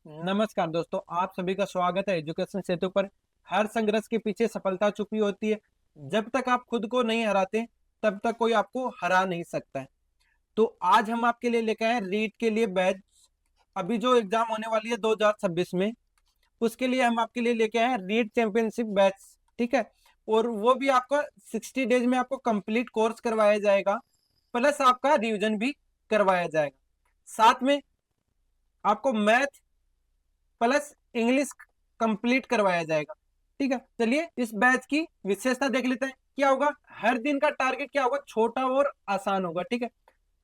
नमस्कार दोस्तों, आप सभी का स्वागत है एजुकेशन सेतु पर। हर संघर्ष के पीछे सफलता छुपी होती है। जब तक आप खुद को नहीं हराते तब तक कोई आपको हरा नहीं सकता है। तो आज हम आपके लिए लेके आए हैं रीट के लिए बैच। अभी जो एग्जाम होने वाली है 2026 में, उसके लिए हम आपके लिए लेके आए हैं रीट चैंपियनशिप बैच। ठीक है। और वो भी आपको 60 डेज में आपको कंप्लीट कोर्स करवाया जाएगा, प्लस आपका रिवीजन भी करवाया जाएगा। साथ में आपको मैथ प्लस इंग्लिश कंप्लीट करवाया जाएगा। ठीक है, चलिए इस बैच की विशेषता देख लेते हैं। क्या होगा, हर दिन का टारगेट क्या होगा, छोटा और आसान होगा। ठीक है,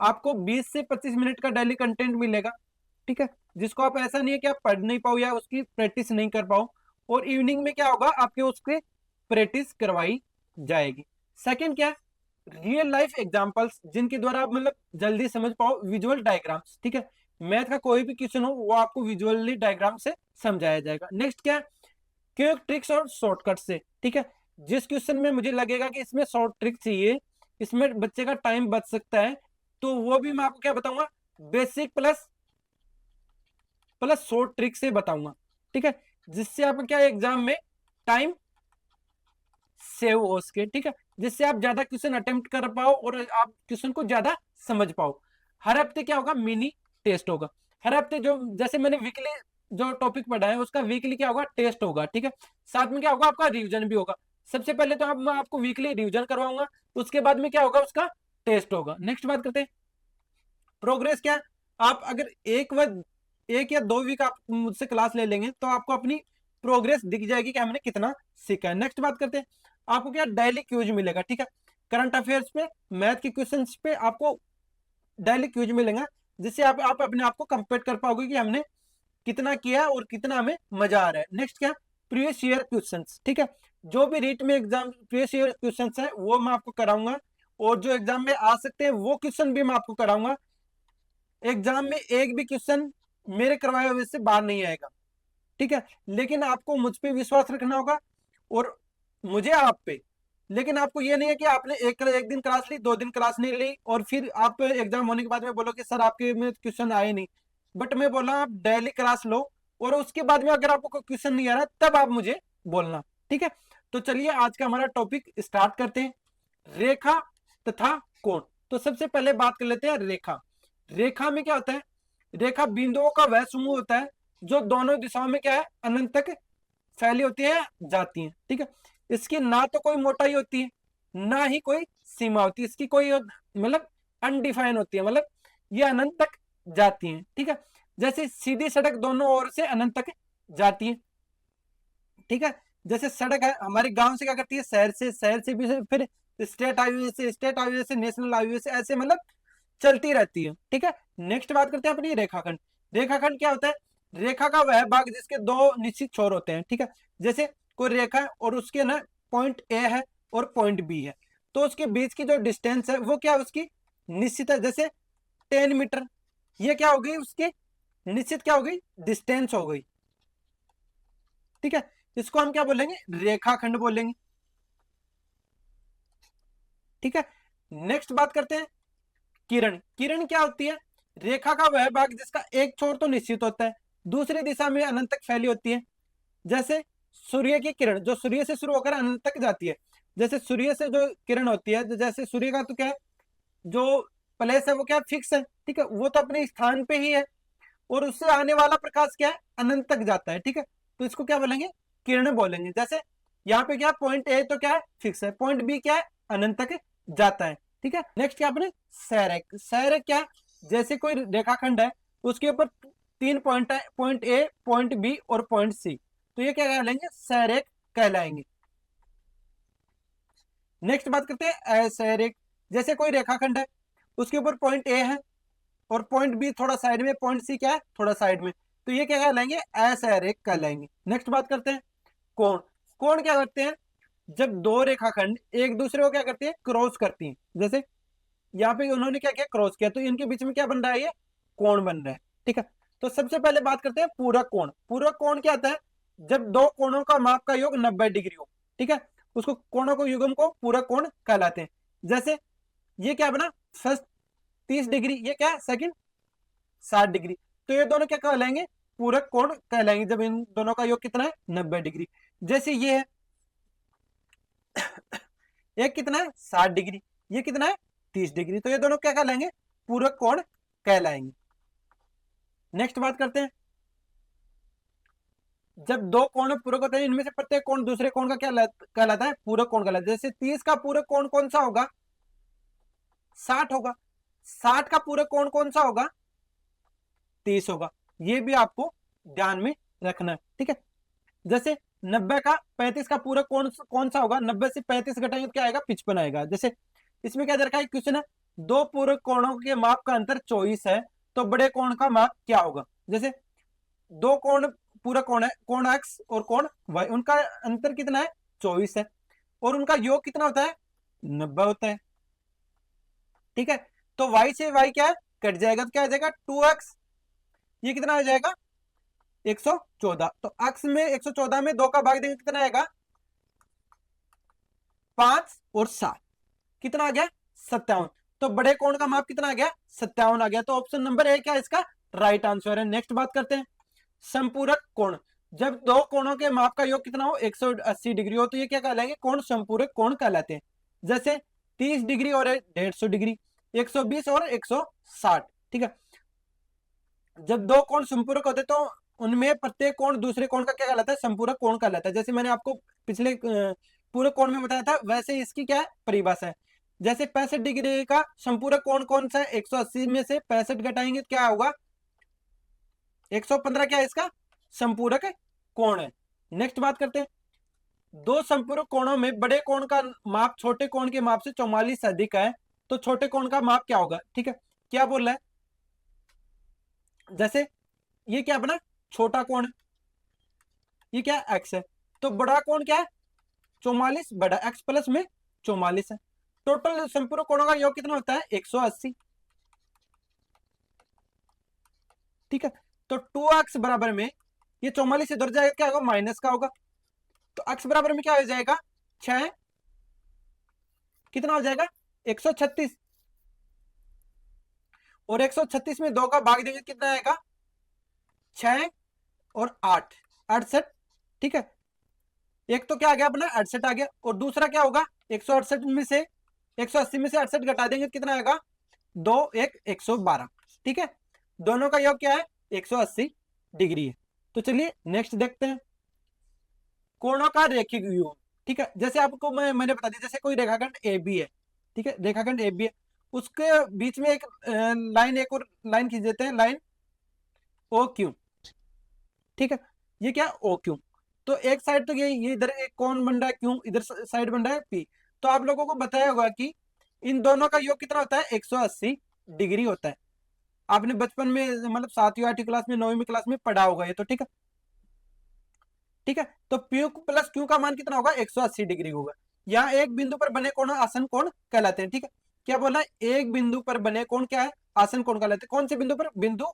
आपको 20 से 25 मिनट का डेली कंटेंट मिलेगा। ठीक है, जिसको आप ऐसा नहीं है कि आप पढ़ नहीं पाओ या उसकी प्रैक्टिस नहीं कर पाओ। और इवनिंग में क्या होगा, आपके उसके प्रैक्टिस करवाई जाएगी। सेकंड क्या है, रियल लाइफ एग्जांपल्स जिनके द्वारा आप मतलब जल्दी समझ पाओ, विजुअल डायग्राम्स। ठीक है, मैथ का कोई भी क्वेश्चन हो वो आपको विजुअली डायग्राम से समझाया जाएगा। नेक्स्ट क्या है, क्विक ट्रिक्स और शॉर्टकट से। ठीक है, जिस क्वेश्चन में मुझे लगेगा कि इसमें शॉर्ट ट्रिक चाहिए, इसमें बच्चे का टाइम बच सकता है, तो वो भी मैं आपको क्या बताऊंगा, basic plus plus short trick से बताऊंगा। ठीक है, जिससे आपका क्या एग्जाम में टाइम सेव हो सके। ठीक है, जिससे आप ज्यादा क्वेश्चन अटेम्प्ट कर पाओ और आप क्वेश्चन को ज्यादा समझ पाओ। हर हफ्ते क्या होगा, मिनी टेस्ट होगा। हर हफ्ते जो जैसे मैंने वीकली जो टॉपिक पढ़ा है उसका वीकली क्या होगा, टेस्ट होगा। ठीक है, साथ में क्या होगा, आपका रिवीजन भी होगा। सबसे पहले तो मैं आपको वीकली रिवीजन करवाऊंगा, उसके बाद में क्या होगा, उसका टेस्ट होगा। नेक्स्ट बात करते हैं, प्रोग्रेस क्या है। आप अगर एक या 2 वीक आप मुझसे क्लास ले लेंगे तो आपको अपनी प्रोग्रेस दिख जाएगी कि हमने कितना सीखा है। नेक्स्ट बात करते हैं, आपको क्या डेली क्यूज मिलेगा। ठीक है, करंट अफेयर्स पे, मैथ के क्वेश्चंस पे आपको डेली क्यूज मिलेगा, जिससे आप अपने आप को कंपेयर कर पाओगे कि हमने कितना किया और कितना हमें मजा आ रहा है। नेक्स्ट क्या, प्रीवियस ईयर क्वेश्चंस। ठीक है, जो भी रीट में एग्जाम प्रीवियस ईयर क्वेश्चंस है वो मैं आपको कराऊंगा, और जो एग्जाम में आ सकते हैं वो क्वेश्चन भी मैं आपको कराऊंगा। एग्जाम में एक भी क्वेश्चन मेरे करवाए हुए से बाहर नहीं आएगा। ठीक है, लेकिन आपको मुझ पे विश्वास रखना होगा और मुझे आप पे। लेकिन आपको ये नहीं है कि आपने एक दिन क्लास ली, 2 दिन क्लास नहीं ली और फिर आप एग्जाम होने के बाद में बोलो कि सर आपके में क्वेश्चन आए नहीं। बट मैं बोला आप डेली क्लास लो, और उसके बाद में अगर आपको कोई क्वेश्चन नहीं आ रहा तब आप मुझे बोलना। ठीक है, तो चलिए आज का हमारा टॉपिक स्टार्ट करते हैं, रेखा तथा कोण। तो सबसे पहले बात कर लेते हैं रेखा। रेखा में क्या होता है, रेखा बिंदुओं का वह समूह होता है जो दोनों दिशाओं में क्या है, अनंत तक फैली होती है, जाती है। ठीक है, इसकी ना तो कोई मोटाई होती है, ना ही कोई सीमा होती है, इसकी कोई मतलब अनडिफाइन होती है, मतलब ये अनंत तक जाती है। ठीक है, जैसे सीधी सड़क दोनों ओर से अनंत तक जाती है। ठीक है, जैसे सड़क है हमारे गांव से क्या करती है, शहर से भी फिर स्टेट हाईवे से नेशनल हाईवे से, ऐसे मतलब चलती रहती है। ठीक है, नेक्स्ट बात करते हैं अपनी रेखाखंड। रेखाखंड क्या होता है, रेखा का वह भाग जिसके 2 निश्चित छोर होते हैं। ठीक है, जैसे कोई रेखा है और उसके ना पॉइंट ए है और पॉइंट बी है, तो उसके बीच की जो डिस्टेंस है वो क्या उसकी निश्चित है, जैसे 10 मीटर। ये क्या हो गई उसकी निश्चित क्या हो गई, डिस्टेंस हो गई। ठीक है, इसको हम क्या बोलेंगे, रेखाखंड बोलेंगे। ठीक है, नेक्स्ट बात करते हैं किरण। किरण क्या होती है, रेखा का वह भाग जिसका एक छोर तो निश्चित होता है, दूसरी दिशा में अनंत तक फैली होती है। जैसे सूर्य की किरण जो सूर्य से शुरू होकर अनंत तक जाती है। जैसे सूर्य से जो किरण होती है, जैसे सूर्य का तो क्या है, जो प्लेस है वो क्या फिक्स है। ठीक है, वो तो अपने स्थान पे ही है, और उससे आने वाला प्रकाश क्या है, अनंत तक जाता है। ठीक है, तो इसको क्या बोलेंगे, किरण बोलेंगे। जैसे यहाँ पे क्या पॉइंट ए तो क्या है फिक्स है, पॉइंट बी क्या है, अनंत तक जाता है। ठीक है, नेक्स्ट क्या अपने सैरक। सैरक क्या है, जैसे कोई रेखाखंड है, उसके ऊपर 3 पॉइंट है, पॉइंट ए, पॉइंट बी और पॉइंट सी, तो ये क्या कहलाएंगे, सैरक कहलाएंगे। नेक्स्ट बात करते हैं असैरिक। जैसे कोई रेखाखंड है, उसके ऊपर पॉइंट ए है और पॉइंट बी थोड़ा साइड में, पॉइंट सी क्या है थोड़ा साइड में, तो ये क्या कहलाएंगे, असैरिक कहलाएंगे। नेक्स्ट बात करते हैं कोण। कोण क्या करते हैं, जब 2 रेखाखंड एक दूसरे को क्या करती है, क्रॉस करती हैं। जैसे यहाँ पे उन्होंने क्या किया, क्रॉस किया, तो इनके बीच में क्या बन रहा है, ये कोण बन रहा है। ठीक है, तो सबसे पहले बात करते हैं पूरक कोण। पूरक कोण क्या आता है, जब 2 कोणों का माप का योग 90 डिग्री हो। ठीक है, उसको कोणों को युग्म को पूरक कोण कहलाते हैं। जैसे ये क्या बना, फर्स्ट 30 डिग्री, ये क्या है सेकंड 60 डिग्री, तो ये दोनों क्या कहलाएंगे, पूरक कोण कहलाएंगे जब इन दोनों का योग कितना है 90 डिग्री। जैसे ये है एक कितना है 60 डिग्री, ये कितना है 30 डिग्री, तो ये दोनों क्या कहलाएंगे पूरक कोण कहलाएंगे। नेक्स्ट बात करते हैं, जब दो कोण पूरक होते हैं इनमें से प्रत्येक कोण दूसरे कोण का क्या कहलाता है पूरक कोण कहलाता है। जैसे 30 का पूरक कोण कौन सा होगा 60 होगा, 60 का पूरक कोण कौन सा होगा 30 होगा, ये भी आपको ध्यान में रखना है, ठीक है। जैसे 90 का 35 का पूरक कोण कौन सा होगा, 90 से 35 घटाएंगे तो क्या आएगा 55 आएगा। जैसे इसमें क्या दे रखा है क्वेश्चन है, दो पूरक कोणों के माप का अंतर 24 है तो बड़े कोण का माप क्या होगा। जैसे दो कोण पूरक कोण है, कोण एक्स और कोण वाई, उनका अंतर कितना है 24 है और उनका योग कितना होता है 90 होता है, ठीक है। तो y से y क्या है कट जाएगा तो क्या आ जाएगा 2x, ये कितना आ जाएगा 114। तो x में 114 में 2 का भाग देंगे कितना आएगा 5 और 7, कितना आ गया 57। तो बड़े कोण का माप कितना आ गया 57 आ गया। तो ऑप्शन नंबर ए क्या इसका राइट आंसर है। नेक्स्ट बात करते हैं, संपूरक कोण, जब दो कोणों के माप का योग कितना हो 180 डिग्री हो तो ये क्या कहलाएंगे कोण संपूरक कोण कहलाते हैं। जैसे 30 डिग्री और 150 डिग्री, 120 और 160, ठीक है। जब दो कोण संपूरक होते तो उनमें प्रत्येक कोण दूसरे कोण का क्या कहलाता है संपूरक कोण कहलाता है। जैसे मैंने आपको पिछले पूरक कोण में बताया था वैसे इसकी क्या है परिभाषा है। जैसे 65 डिग्री का संपूरक कोण कौन सा है 180 में से 65 घटाएंगे क्या होगा 115, क्या है इसका संपूरक कोण है। नेक्स्ट बात करते हैं, दो संपूरक कोणों में बड़े कोण का माप छोटे कोण के माप से 44 से अधिक है तो छोटे कोण का माप क्या होगा, ठीक है। क्या बोल रहा है, जैसे ये क्या बना छोटा कोण, ये क्या एक्स है, तो बड़ा कोण क्या है 44, बड़ा एक्स प्लस में 44 है। टोटल संपूरक कोणों का योग कितना होता है 180, ठीक है। तो 2x बराबर में ये 44 इधर जाएगा क्या होगा माइनस का होगा, तो x बराबर में क्या हो जाएगा 6, कितना हो जाएगा 136, और 136 में 2 का भाग देंगे कितना आएगा 6 और 8, 68, ठीक है। एक तो क्या आ गया अपना 68 आ गया और दूसरा क्या होगा 168 में से 180 में से 68 घटा देंगे कितना आएगा 2 1 112, ठीक है। दोनों का योग क्या है 180 डिग्री है। तो चलिए नेक्स्ट देखते हैं, कोणों का रेखिक योग, ठीक है। जैसे आपको मैंने बता दिया, जैसे कोई रेखाखंड ए बी है, ठीक है, रेखाखंड ए बी है, उसके बीच में एक लाइन, एक और लाइन खींच देते हैं, लाइन ओ क्यू, ठीक है। ये क्या ओ क्यू, तो एक साइड तो ये इधर एक कौन बन रहा है क्यू, इधर साइड बन रहा है पी। तो आप लोगों को बताया होगा कि इन दोनों का योग कितना होता है 180 डिग्री होता है। आपने बचपन में मतलब 7वीं 8वीं क्लास में 9वीं क्लास में पढ़ा होगा ये, तो ठीक है, ठीक है। तो P प्लस Q का मान कितना होगा 180 डिग्री होगा। यहाँ एक बिंदु पर बने कोण आसन कोण कहलाते हैं, ठीक है। क्या बोला एक बिंदु पर बने कोण क्या है आसन कोण कहलाते हैं। कौन से बिंदु पर, बिंदु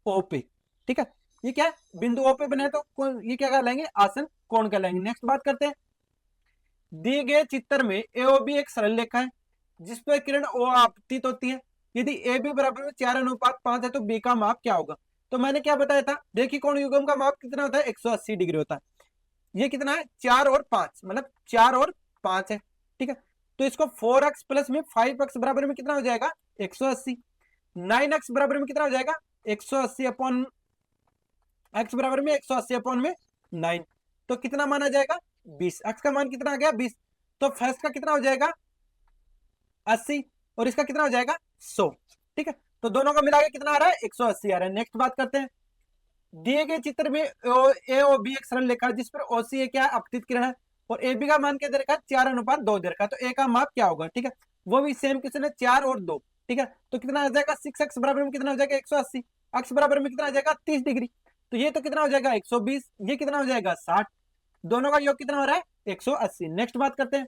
O पे, ठीक है। ये क्या है बिंदु O पे बने तो ये क्या कहलाएंगे आसन कोण कहलाएंगे। नेक्स्ट बात करते हैं, दिए गए चित्र में AOB एक सरल रेखा है जिस पर किरण O आपतित होती है। यदि AB बराबर में 4:5 है तो B का माप क्या होगा। तो मैंने क्या बताया था रेखिक कोण युग्म का माप कितना होता है 180 डिग्री होता है। ये कितना है 4 और 5, मतलब 4 और 5 है, ठीक है। तो इसको 4x प्लस में 5x बराबर में कितना हो जाएगा 180, 9x बराबर में कितना हो जाएगा 180 अपॉन x बराबर में 180 अपॉन में 9, तो कितना माना जाएगा 20, x का मान कितना आ गया 20, तो फर्स्ट का कितना हो जाएगा 80 और इसका कितना हो जाएगा 100, ठीक है। तो दोनों का मिला के कितना आ रहा है 180 आ रहा है। नेक्स्ट बात करते हैं, दिए गए चित्र में AOB एक सरल रेखा जिस पर OC क्या है अपतित किरण है और AB का मान क्या दे रखा है 4:2 दे रखा है, तो A का माप क्या होगा, ठीक है। वो भी सेम क्वेश्चन है 4 और 2, ठीक है। तो कितना आ जाएगा 6x बराबर में कितना हो जाएगा 180, x बराबर में कितना आ जाएगा 30 डिग्री, तो ये तो कितना हो जाएगा 120, ये कितना हो जाएगा 60, दोनों का योग कितना हो रहा है 180। नेक्स्ट बात करते हैं,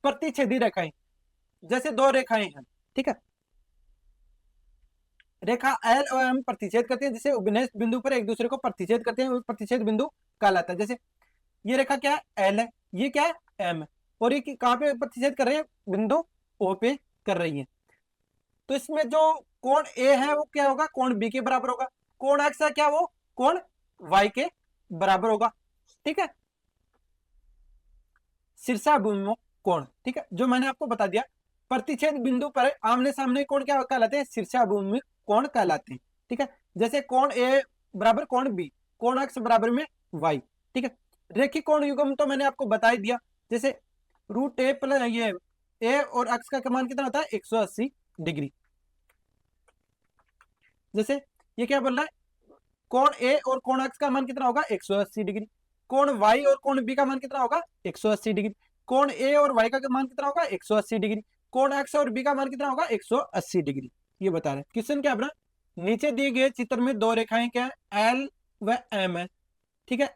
प्रतिच्छेदी रेखाएं, जैसे दो रेखाएं हैं, ठीक है, रेखा L और M प्रतिच्छेद करते हैं, जिसे उभयनिष्ठ बिंदु पर एक दूसरे को प्रतिच्छेद करते हैं, प्रतिच्छेद बिंदु कहलाता है। जैसे ये रेखा क्या है L है, ये क्या है M है, और ये कहाँ पे प्रतिच्छेद कर रहे हैं बिंदु O पे कर रही है। तो इसमें जो कोण A है वो क्या होगा कोण B के बराबर होगा, कोण X है क्या वो कोण y के बराबर होगा। ठीक है, शीर्षाभिमुख कोण, ठीक है, जो मैंने आपको बता दिया, प्रतिच्छेद बिंदु पर आमने सामने कोण क्या कहलाते हैं, शीर्षाभिमुख कोण कहलाते हैं। ठीक है, जैसे कोण ए बराबर कोण बी, कोण अक्ष बराबर में y। ठीक है, रेखिक कोण युग्म तो मैंने आपको बता ही दिया, जैसे रूट ए प्लस ये ए और अक्ष का मान कितना होता है 180 डिग्री। जैसे ये क्या बोल रहा है, कोण ए और कोण अक्ष का मान कितना होगा 180 डिग्री, कोण y और कोण b का मान कितना होगा 180 डिग्री, कोण ए और y का मान कितना होगा 180 डिग्री, कोण x और b का मान कितना होगा 180 डिग्री। ये बता रहे हैं। क्वेश्चन क्या अपना, नीचे दिए गए चित्र में दो रेखाएं क्या है L व M है। ठीक है,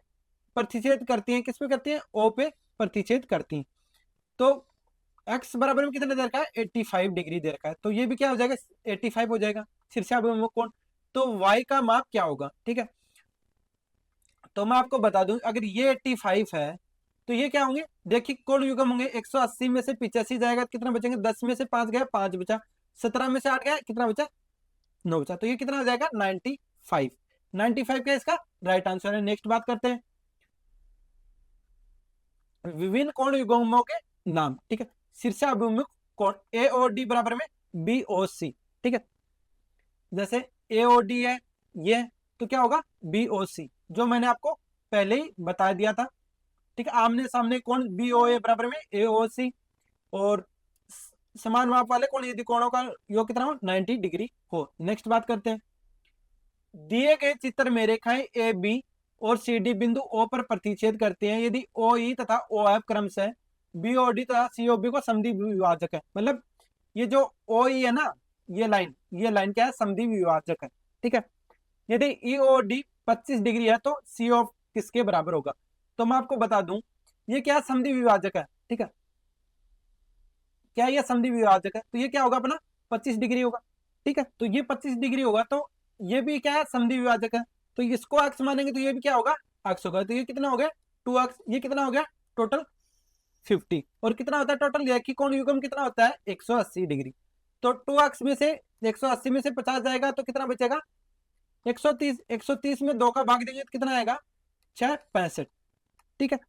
प्रतिच्छेद करती हैं, किस पे करती हैं, O पे प्रतिच्छेद करती हैं। तो x बराबर में कितना दे रखा है 85 डिग्री दे रखा है, तो ये भी क्या हो जाएगा 85 हो जाएगा शीर्षाभिमुख कोण। तो y का माप क्या होगा, ठीक है, तो मैं आपको बता दूं, अगर ये 85 है तो ये क्या होंगे, देखिए कोण युग्म होंगे, 180 में से 85 जाएगा, कितना बचेंगे, 10 में से 5 गया 5 बचा, 17 में से 8 गया कितना बचा 9 बचा, तो ये कितना हो जाएगा 95। 95 क्या इसका राइट आंसर है। नेक्स्ट बात करते हैं विभिन्न कोण युग्मों के नाम। ठीक है, शीर्षाभिमुख कोण ए और डी बराबर में बी ओ सी। ठीक है, जैसे ए ओ डी है ये, तो क्या होगा बी ओ सी, जो मैंने आपको पहले ही बता दिया था। ठीक है, आमने सामने कोण बी ओ ए बराबर में ए ओ सी, और समान माप वाले कोण यदि कोणों का योग कितना हो 90 डिग्री हो। नेक्स्ट बात करते हैं, दिए गए चित्र में रेखाएं ए बी और सी डी बिंदु ओ पर प्रतिच्छेद करते हैं यदि ओ ई तथा ओ एफ क्रमशः बी ओ डी तथा सी ओ बी को समद्वि विभाजक है। मतलब ये जो ओ ई है ना, ये लाइन क्या है, समद्वि विभाजक है। ठीक है, यदि ई ओ डी 25 डिग्री है तो सी ओ किसके बराबर होगा, तो मैं आपको बता दूं ये क्या समद्वि विभाजक है। ठीक है, क्या ये समद्वि विभाजक है, तो ये क्या होगा अपना 25 डिग्री होगा। ठीक है, तो ये 25 डिग्री होगा, तो ये भी क्या है समद्वि विभाजक है, तो इसको अक्ष मानेंगे तो ये भी क्या होगा अक्ष होगा। तो ये कितना हो गया 2 अक्ष, ये कितना हो गया टोटल 50, और कितना होता है टोटल रेखिक कोण युग्म कितना होता है 180 डिग्री। तो 2 अक्ष में से 180 में से 50 जाएगा तो कितना बचेगा 130, 130 में 2 का भाग देंगे तो कितना आएगा 6 65। ठीक है,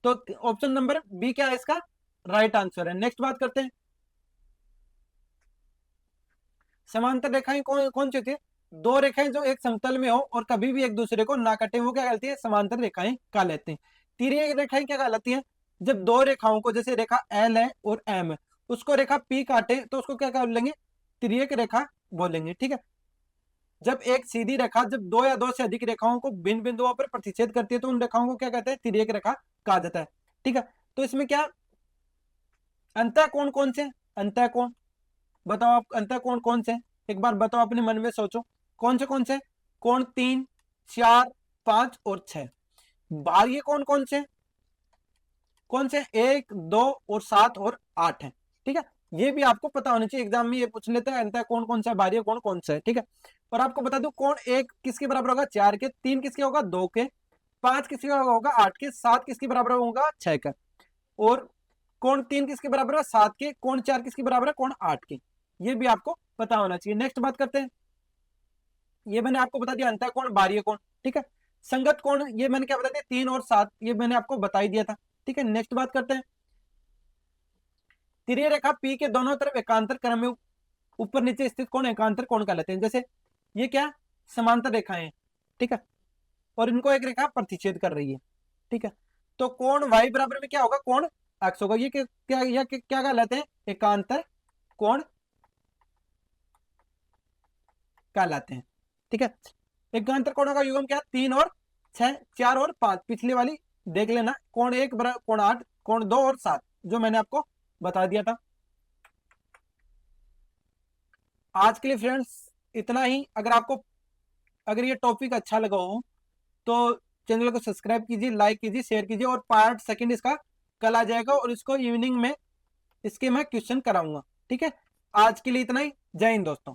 तो ऑप्शन नंबर बी क्या है इसका राइट आंसर है। नेक्स्ट बात करते हैं, समांतर रेखाएं कौन सी होती है, दो रेखाएं जो एक समतल में हो और कभी भी एक दूसरे को ना काटे वो क्या कहलाती है समांतर रेखाएं कहलाती हैं। तिर्यक रेखाएं क्या कहलाती हैं, जब दो रेखाओं को, जैसे रेखा एल है और एम है, उसको रेखा पी काटे तो उसको क्या बोलेंगे तिर्यक रेखा बोलेंगे। ठीक है, जब एक सीधी रेखा जब दो या दो से अधिक रेखाओं को भिन्न बिंदुओं पर प्रतिच्छेद करती है तो उन रेखाओं को क्या कहते हैं तिर्यक रेखा कहा जाता है। ठीक है, तो इसमें क्या अंतः कोण कौन से, अंतः कोण बताओ आप, अंतः कोण कौन से, एक बार बताओ अपने मन में सोचो कौन से कोण 3 4 5 और 6। बाह्य कोण कौन से 1 2 और 7 और 8 है। ठीक है, ये भी आपको पता होना चाहिए, एग्जाम में ये पूछ लेते हैं अंतः कोण कौन सा है, बाह्य कोण कौन सा है। ठीक है, और आपको बता दूं कोण 1 किसके बराबर होगा 4 के, 3 किसके होगा 2 के, 5 किसके होगा 8 के, 7 किसके बराबर होगा 6 का, और कोण 3 किसके बराबर है 7 के, कोण 4 किसके बराबर है कोण 8 के। ये भी आपको पता होना चाहिए। नेक्स्ट बात करते हैं, ये मैंने आपको बता दिया अंतः कोण बाह्य कोण। ठीक है, संगत कोण ये मैंने क्या बता दिया 3 और 7, ये मैंने आपको बता ही दिया था। ठीक है, नेक्स्ट बात करते हैं, तिर्यक रेखा पी के दोनों तरफ एकांतर क्रम में ऊपर नीचे स्थित कोण एकांतर कोण कहलाते हैं। जैसे ये क्या समांतर रेखाएं हैं, ठीक है, और इनको एक रेखा प्रतिच्छेद कर रही है। ठीक है, तो कोण y बराबर में क्या होगा कोण x होगा, ये क्या कहलाते हैं एकांतर कोण कहलाते हैं। ठीक है, एकांतर कोणों का युग्म क्या 3 और 6 4 और 5, पिछली वाली देख लेना, कोण 1 कोण 8 कोण 2 और 7 जो मैंने आपको बता दिया था। आज के लिए फ्रेंड्स इतना ही। अगर ये टॉपिक अच्छा लगा हो तो चैनल को सब्सक्राइब कीजिए, लाइक कीजिए, शेयर कीजिए, और पार्ट सेकंड इसका कल आ जाएगा और इसको इवनिंग में इसके मैं क्वेश्चन कराऊंगा। ठीक है, आज के लिए इतना ही। जय हिंद दोस्तों।